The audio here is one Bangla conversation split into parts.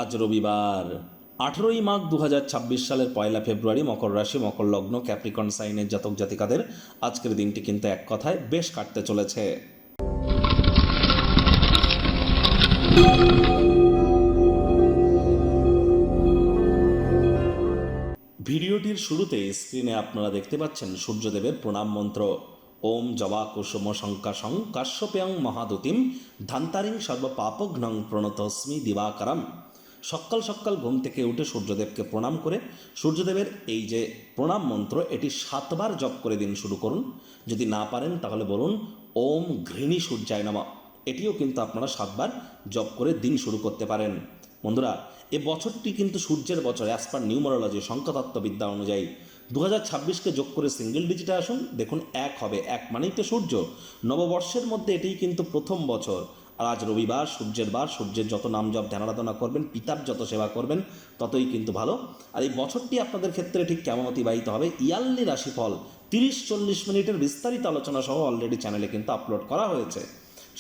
আজ রবিবার 18ই মাঘ 2026 সালের 1 ফেব্রুয়ারি। মকর রাশি, মকর লগ্ন, ক্যাপ্রিকন সাইনের জাতক জাতিকাদের আজকের দিনটি কিন্তু এক কথায় বেশ কাটতে চলেছে। ভিডিওটির শুরুতে স্ক্রিনে আপনারা দেখতে পাচ্ছেন সূর্যদেবের প্রণাম মন্ত্র। ওম জবা কুসুম শঙ্কাশং কাশ্যপেয়ং মহাদুতিম ধান্তারিং সর্বপাপঘ্নং প্রণতস্মি দিবাকরম। সকাল সকাল ঘুম থেকে উঠে সূর্যদেবকে প্রণাম করে সূর্যদেবের এই যে প্রণাম মন্ত্র এটি 7 বার জপ করে দিন শুরু করুন। যদি না পারেন তাহলে বলুন ওম ঘৃণী সূর্যায় নমঃ। এটিও কিন্তু আপনারা 7 বার জপ করে দিন শুরু করতে পারেন। বন্ধুরা, এ বছরটি কিন্তু সূর্যের বছর। অ্যাজ পার নিউমারোলজি, সংখ্যাতত্ত্ববিদ্যা অনুযায়ী 2026কে যোগ করে সিঙ্গেল ডিজিটে আসুন, দেখুন 1 হবে। 1 মানেই তো সূর্য। নববর্ষের মধ্যে এটিই কিন্তু প্রথম বছর। আর আজ রবিবার, সূর্যের বার। সূর্যের যত নাম জপ ধ্যান আরাধনা করবেন, পিতার যত সেবা করবেন ততই কিন্তু ভালো। আর এই বছরটি আপনাদের ক্ষেত্রে ঠিক কেমন অতিবাহিত হবে, ইয়ারলি রাশিফল 30-40 মিনিটের বিস্তারিত আলোচনা সহ অলরেডি চ্যানেলে কিন্তু আপলোড করা হয়েছে।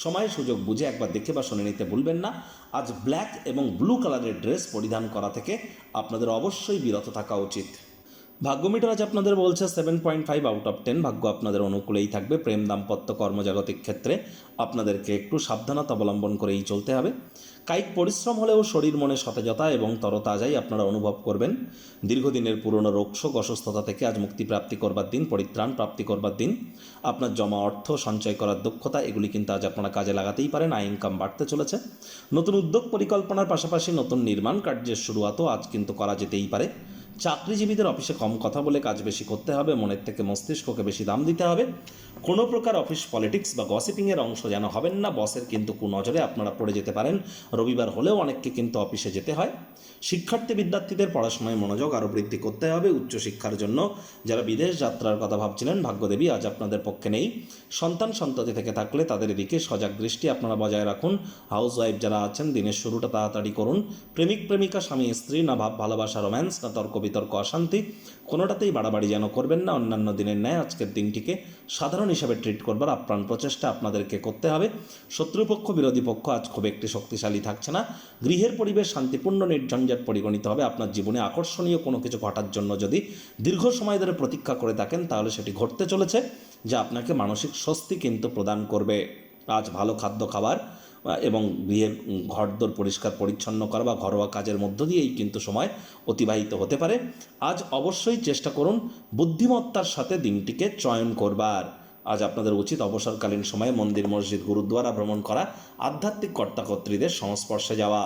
সময় সুযোগ বুঝে একবার দেখে বা শুনে নিতে ভুলবেন না। আজ ব্ল্যাক এবং ব্লু কালারের ড্রেস পরিধান করা থেকে আপনাদের অবশ্যই বিরত থাকা উচিত। ভাগ্যমিটার আজ আপনাদের বলছে 7.5 আউট অফ 10। ভাগ্য আপনাদের অনুকূলেই থাকবে। প্রেম, দাম্পত্য, কর্মজাগতিক ক্ষেত্রে আপনাদেরকে একটু সাবধানতা অবলম্বন করেই চলতে হবে। কায়িক পরিশ্রম হলেও শরীর মনে সতেজতা এবং তরতাজাই আপনারা অনুভব করবেন। দীর্ঘদিনের পুরনো রোগশোক, অসুস্থতা থেকে আজ মুক্তি প্রাপ্তি করবার দিন, পরিত্রাণ প্রাপ্তি করবার দিন। আপনার জমা অর্থ সঞ্চয় করার দক্ষতা এগুলি কিন্তু আজ আপনারা কাজে লাগাতেই পারেন। আয় ইনকাম বাড়তে চলেছে। নতুন উদ্যোগ পরিকল্পনার পাশাপাশি নতুন নির্মাণ কার্যের শুরুয়াতও আজ কিন্তু করা যেতেই পারে। চাকরিজীবীদের অফিসে কম কথা বলে কাজ বেশি করতে হবে। মনের থেকে মস্তিষ্ককে বেশি দাম দিতে হবে। কোনো প্রকার অফিস পলিটিক্স বা গসিপিংয়ের অংশ যেন হবেন না। বসের কিন্তু কুনজরে আপনারা পড়ে যেতে পারেন। রবিবার হলেও অনেককে কিন্তু অফিসে যেতে হয়। শিক্ষার্থী বিদ্যার্থীদের পড়াশোনায় মনোযোগ আরও বৃদ্ধি করতে হবে। উচ্চশিক্ষার জন্য যারা বিদেশ যাত্রার কথা ভাবছিলেন, ভাগ্যদেবী আজ আপনাদের পক্ষে নেই। সন্তান সন্ততি থেকে থাকলে তাদের দিকে সজাগ দৃষ্টি আপনারা বজায় রাখুন। হাউস ওয়াইফ যারা আছেন, দিনের শুরুটা তাড়াতাড়ি করুন। প্রেমিক প্রেমিকা, স্বামী স্ত্রী, না ভাব ভালোবাসা, রোম্যান্স, না তর্ক বিতর্ক, অশান্তি, কোনোটাতেই বাড়াবাড়ি যেন করবেন না। অন্যান্য দিনের ন্যায় আজকের দিনটিকে সাধারণ হিসাবে ট্রিট করবার আপ্রাণ প্রচেষ্টা আপনাদেরকে করতে হবে। শত্রুপক্ষ, বিরোধী পক্ষ আজ খুব একটি শক্তিশালী থাকছে না। গৃহের পরিবেশ শান্তিপূর্ণ, নির্ঝঞ্ঝাট পরিগণিত হবে। আপনার জীবনে আকর্ষণীয় কোনো কিছু ঘটার জন্য যদি দীর্ঘ সময় ধরে প্রতীক্ষা করে থাকেন তাহলে সেটি ঘটতে চলেছে, যা আপনাকে মানসিক স্বস্তি কিন্তু প্রদান করবে। আজ ভালো খাদ্য খাবার এবং গৃহের ঘরদোর পরিষ্কার পরিচ্ছন্ন করা বা ঘরোয়া কাজের মধ্য দিয়েই কিন্তু সময় অতিবাহিত হতে পারে। আজ অবশ্যই চেষ্টা করুন বুদ্ধিমত্তার সাথে দিনটিকে চয়ন করবার। আজ আপনাদের উচিত অবসরকালীন সময়ে মন্দির, মসজিদ, গুরুদ্বারা ভ্রমণ করা, আধ্যাত্মিক কর্তাকর্ত্রীদের সংস্পর্শে যাওয়া।